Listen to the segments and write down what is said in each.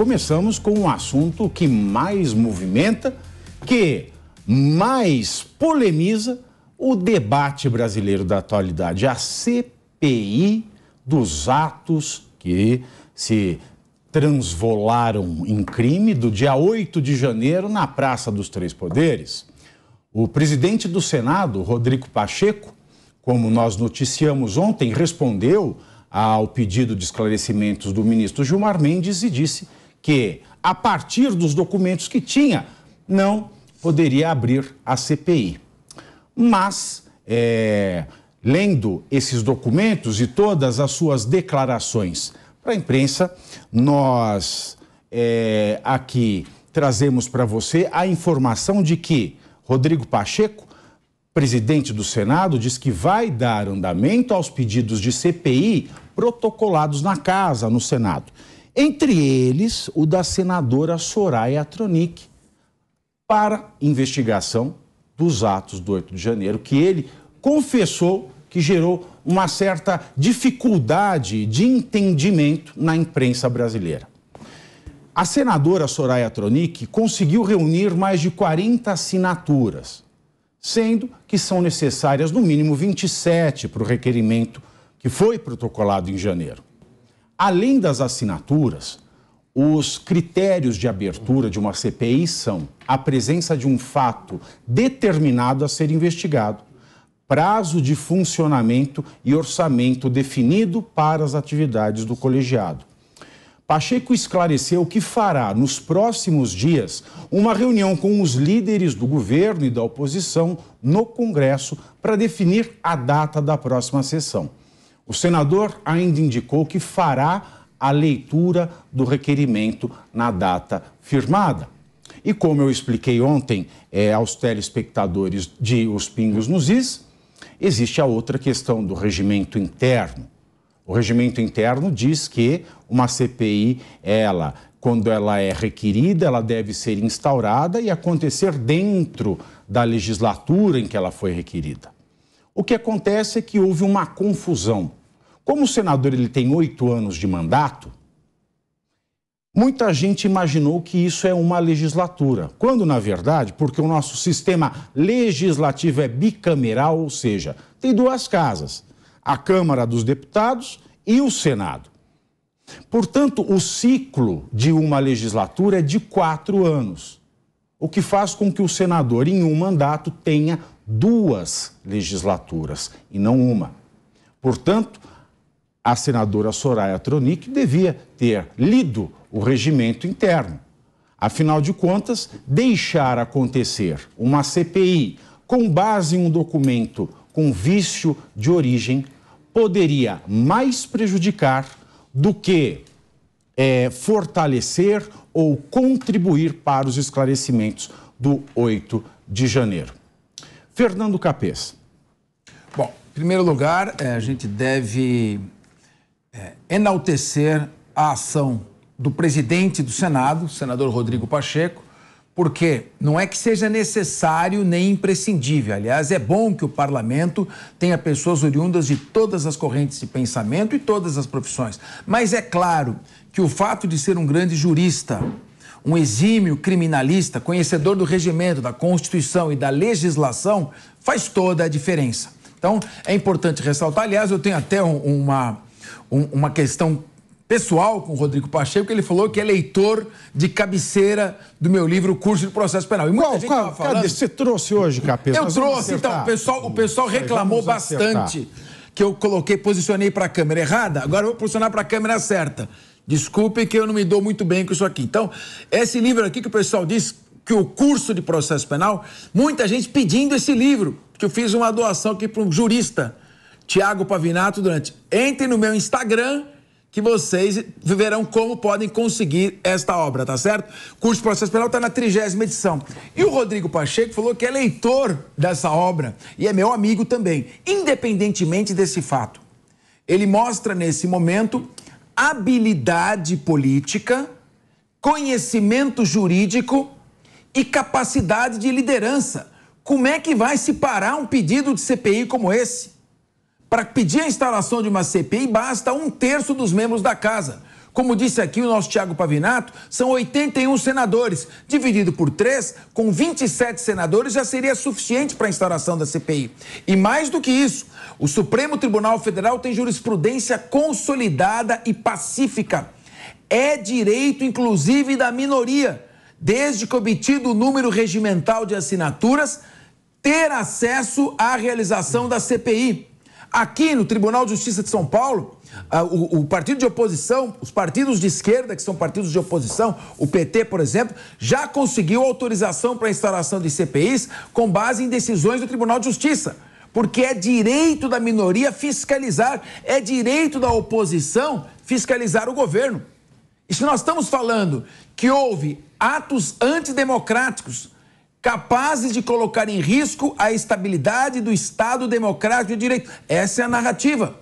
começamos com um assunto que mais movimenta, que mais polemiza o debate brasileiro da atualidade, a CPI dos atos que se transvolaram em crime do dia 8 de janeiro na Praça dos Três Poderes. O presidente do Senado, Rodrigo Pacheco, como nós noticiamos ontem, respondeu ao pedido de esclarecimentos do ministro Gilmar Mendes e disse que, a partir dos documentos que tinha, não poderia abrir a CPI. Mas, lendo esses documentos e todas as suas declarações para a imprensa, nós aqui trazemos para você a informação de que Rodrigo Pacheco, presidente do Senado, diz que vai dar andamento aos pedidos de CPI protocolados na casa, no Senado. Entre eles, o da senadora Soraya Tronic, para investigação dos atos do 8 de janeiro, que ele confessou que gerou uma certa dificuldade de entendimento na imprensa brasileira. A senadora Soraya Tronic conseguiu reunir mais de 40 assinaturas, sendo que são necessárias no mínimo 27 para o requerimento que foi protocolado em janeiro. Além das assinaturas, os critérios de abertura de uma CPI são a presença de um fato determinado a ser investigado, prazo de funcionamento e orçamento definido para as atividades do colegiado. Pacheco esclareceu que fará, nos próximos dias, uma reunião com os líderes do governo e da oposição no Congresso para definir a data da próxima sessão. O senador ainda indicou que fará a leitura do requerimento na data firmada. E como eu expliquei ontem aos telespectadores de Os Pingos nos Is, existe a outra questão do regimento interno. O regimento interno diz que uma CPI, quando ela é requerida, ela deve ser instaurada e acontecer dentro da legislatura em que ela foi requerida. O que acontece é que houve uma confusão. Como o senador ele tem 8 anos de mandato, muita gente imaginou que isso é uma legislatura, quando, na verdade, porque o nosso sistema legislativo é bicameral, ou seja, tem 2 casas, a Câmara dos Deputados e o Senado. Portanto, o ciclo de uma legislatura é de 4 anos, o que faz com que o senador, em um mandato, tenha 2 legislaturas e não uma. Portanto, a senadora Soraya Tronic devia ter lido o regimento interno. Afinal de contas, deixar acontecer uma CPI com base em um documento com vício de origem poderia mais prejudicar do que fortalecer ou contribuir para os esclarecimentos do 8 de janeiro. Fernando Capês. Bom, em primeiro lugar, a gente deve enaltecer a ação do presidente do Senado, senador Rodrigo Pacheco, porque não é que seja necessário nem imprescindível. Aliás, é bom que o parlamento tenha pessoas oriundas de todas as correntes de pensamento e todas as profissões. Mas é claro que o fato de ser um grande jurista, um exímio criminalista, conhecedor do regimento, da Constituição e da legislação, faz toda a diferença. Então, é importante ressaltar. Aliás, eu tenho até uma questão pessoal com o Rodrigo Pacheco, que ele falou que é leitor de cabeceira do meu livro Curso de Processo Penal. E muita gente estava falando... Cadê? Você trouxe hoje, Capês? Eu trouxe, então, o pessoal reclamou bastante que eu posicionei para a câmera errada, agora eu vou posicionar para a câmera certa. Desculpe que eu não me dou muito bem com isso aqui. Então, esse livro aqui que o pessoal diz que o Curso de Processo Penal, muita gente pedindo esse livro, que eu fiz uma doação aqui para um jurista, Tiago Pavinato, Entrem no meu Instagram, que vocês verão como podem conseguir esta obra, tá certo? O Curso de Processo Penal está na 30ª edição. E o Rodrigo Pacheco falou que é leitor dessa obra e é meu amigo também, independentemente desse fato. Ele mostra nesse momento habilidade política, conhecimento jurídico e capacidade de liderança. Como é que vai se parar um pedido de CPI como esse? Para pedir a instalação de uma CPI, basta 1/3 dos membros da casa. Como disse aqui o nosso Thiago Pavinato, são 81 senadores. Dividido por 3, com 27 senadores, já seria suficiente para a instauração da CPI. E mais do que isso, o Supremo Tribunal Federal tem jurisprudência consolidada e pacífica. É direito, inclusive, da minoria, desde que obtido o número regimental de assinaturas, ter acesso à realização da CPI. Aqui no Tribunal de Justiça de São Paulo, o partido de oposição, os partidos de esquerda, que são partidos de oposição, o PT, por exemplo, já conseguiu autorização para a instauração de CPIs com base em decisões do Tribunal de Justiça. Porque é direito da minoria fiscalizar, é direito da oposição fiscalizar o governo. E se nós estamos falando que houve atos antidemocráticos capazes de colocar em risco a estabilidade do Estado democrático de direito, essa é a narrativa.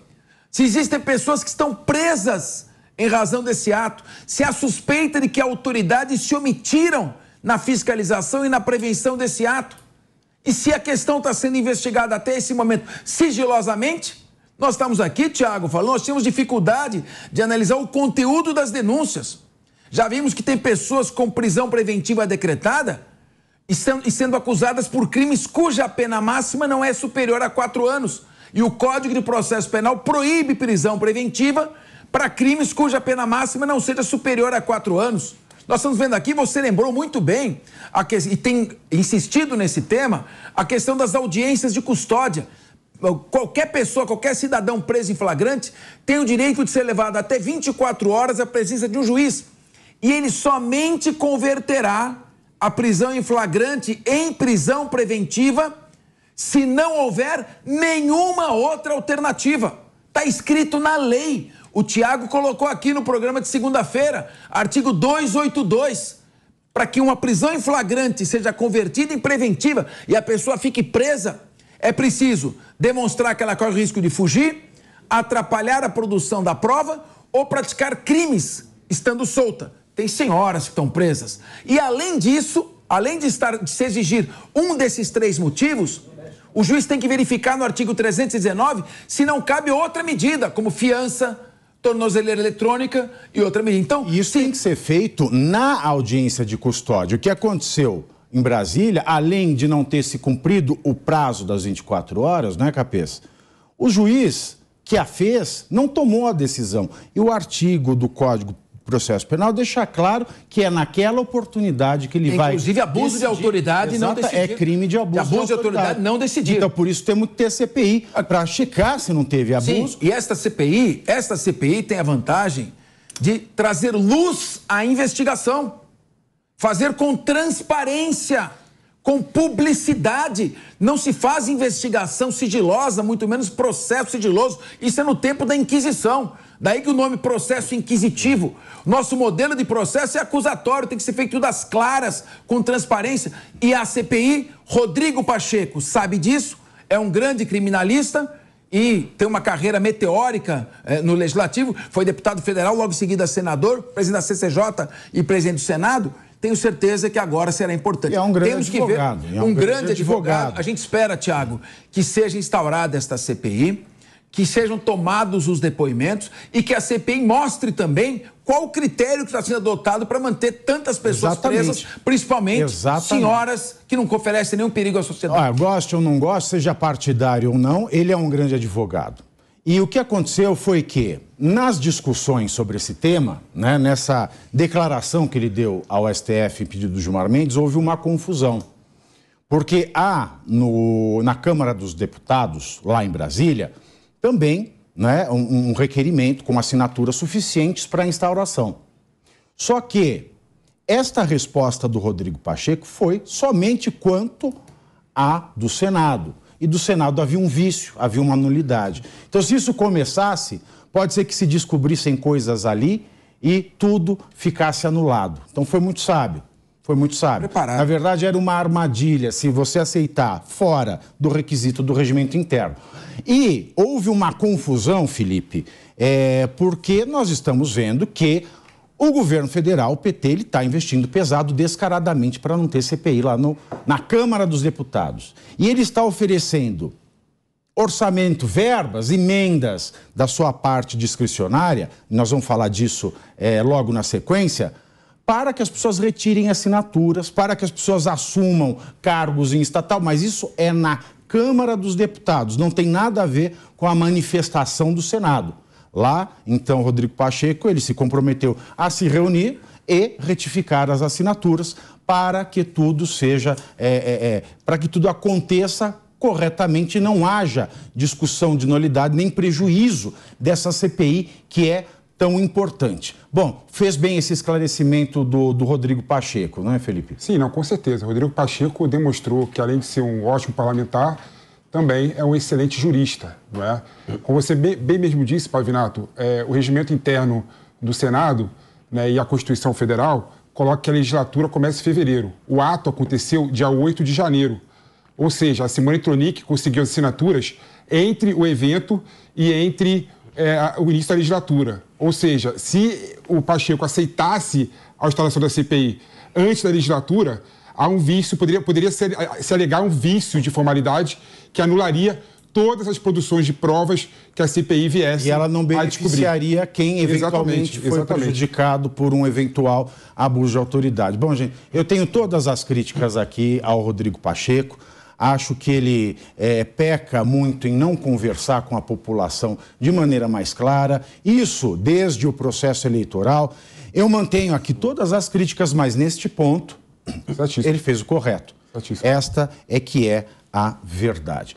Se existem pessoas que estão presas em razão desse ato, se há suspeita de que autoridades se omitiram na fiscalização e na prevenção desse ato, e se a questão está sendo investigada até esse momento sigilosamente, nós estamos aqui, Thiago, falando, nós tínhamos dificuldade de analisar o conteúdo das denúncias. Já vimos que tem pessoas com prisão preventiva decretada e sendo acusadas por crimes cuja pena máxima não é superior a 4 anos. E o Código de Processo Penal proíbe prisão preventiva para crimes cuja pena máxima não seja superior a 4 anos. Nós estamos vendo aqui, você lembrou muito bem, e tem insistido nesse tema, a questão das audiências de custódia. Qualquer pessoa, qualquer cidadão preso em flagrante tem o direito de ser levado até 24 horas à presença de um juiz. E ele somente converterá a prisão em flagrante em prisão preventiva se não houver nenhuma outra alternativa. Está escrito na lei. O Thiago colocou aqui no programa de segunda-feira, artigo 282, para que uma prisão em flagrante seja convertida em preventiva e a pessoa fique presa, é preciso demonstrar que ela corre o risco de fugir, atrapalhar a produção da prova ou praticar crimes estando solta. Tem senhoras que estão presas. E além disso, além de se exigir um desses 3 motivos, o juiz tem que verificar no artigo 319 se não cabe outra medida, como fiança, tornozeleira eletrônica e outra medida. Então, isso tem que ser feito na audiência de custódia. O que aconteceu em Brasília, além de não ter se cumprido o prazo das 24 horas, né, Capês? O juiz que a fez não tomou a decisão. E o artigo do Código de Processo Penal deixa claro que é naquela oportunidade que ele vai... Inclusive, abuso decidir. De autoridade não decidir. É crime de abuso de autoridade não decidir. Então, por isso temos que ter CPI para checar se não teve abuso. Sim, e esta CPI tem a vantagem de trazer luz à investigação. Fazer com transparência, com publicidade. Não se faz investigação sigilosa, muito menos processo sigiloso. Isso é no tempo da Inquisição. Daí que o nome processo inquisitivo. Nosso modelo de processo é acusatório, tem que ser feito tudo às claras, com transparência. E a CPI, Rodrigo Pacheco sabe disso, é um grande criminalista e tem uma carreira meteórica no Legislativo, foi deputado federal, logo em seguida senador, presidente da CCJ e presidente do Senado. Tenho certeza que agora será importante. É um grande advogado. Um grande advogado. A gente espera, Thiago, que seja instaurada esta CPI, que sejam tomados os depoimentos e que a CPI mostre também qual o critério que está sendo adotado para manter tantas pessoas presas, principalmente senhoras que não oferecem nenhum perigo à sociedade. Goste ou não goste, seja partidário ou não, ele é um grande advogado. E o que aconteceu foi que, nas discussões sobre esse tema, né, nessa declaração que ele deu ao STF em pedido do Gilmar Mendes, houve uma confusão. Porque há na Câmara dos Deputados, lá em Brasília, também, né, um requerimento com assinaturas suficientes para a instauração. Só que esta resposta do Rodrigo Pacheco foi somente quanto à do Senado. E do Senado havia um vício, havia uma nulidade. Então, se isso começasse, pode ser que se descobrissem coisas ali e tudo ficasse anulado. Então, foi muito sábio. Foi muito sábio. Preparado. Na verdade, era uma armadilha se você aceitar fora do requisito do regimento interno. E houve uma confusão, Felipe, porque nós estamos vendo que o governo federal, o PT, ele está investindo pesado descaradamente para não ter CPI lá na Câmara dos Deputados. E ele está oferecendo orçamento, verbas, emendas da sua parte discricionária, nós vamos falar disso logo na sequência, para que as pessoas retirem assinaturas, para que as pessoas assumam cargos em estatal, mas isso é na Câmara dos Deputados, não tem nada a ver com a manifestação do Senado. Lá, então, Rodrigo Pacheco, ele se comprometeu a se reunir e retificar as assinaturas para que tudo seja, para que tudo aconteça corretamente e não haja discussão de nulidade nem prejuízo dessa CPI que é tão importante. Bom, fez bem esse esclarecimento do Rodrigo Pacheco, não é, Felipe? Sim, não, com certeza. O Rodrigo Pacheco demonstrou que, além de ser um ótimo parlamentar, também é um excelente jurista, não é? Como você bem mesmo disse, Pavinato, o regimento interno do Senado, né, e a Constituição Federal coloca que a legislatura começa em fevereiro. O ato aconteceu dia 8 de janeiro. Ou seja, a Simone Tronic conseguiu as assinaturas entre o evento e entre o início da legislatura. Ou seja, se o Pacheco aceitasse a instalação da CPI antes da legislatura, há um vício, poderia se alegar um vício de formalidade que anularia todas as produções de provas que a CPI viesse. E ela não beneficiaria quem eventualmente foi prejudicado por um eventual abuso de autoridade. Bom, gente, eu tenho todas as críticas aqui ao Rodrigo Pacheco. Acho que ele peca muito em não conversar com a população de maneira mais clara. Isso desde o processo eleitoral. Eu mantenho aqui todas as críticas, mas neste ponto ele fez o correto. Esta é que é a verdade.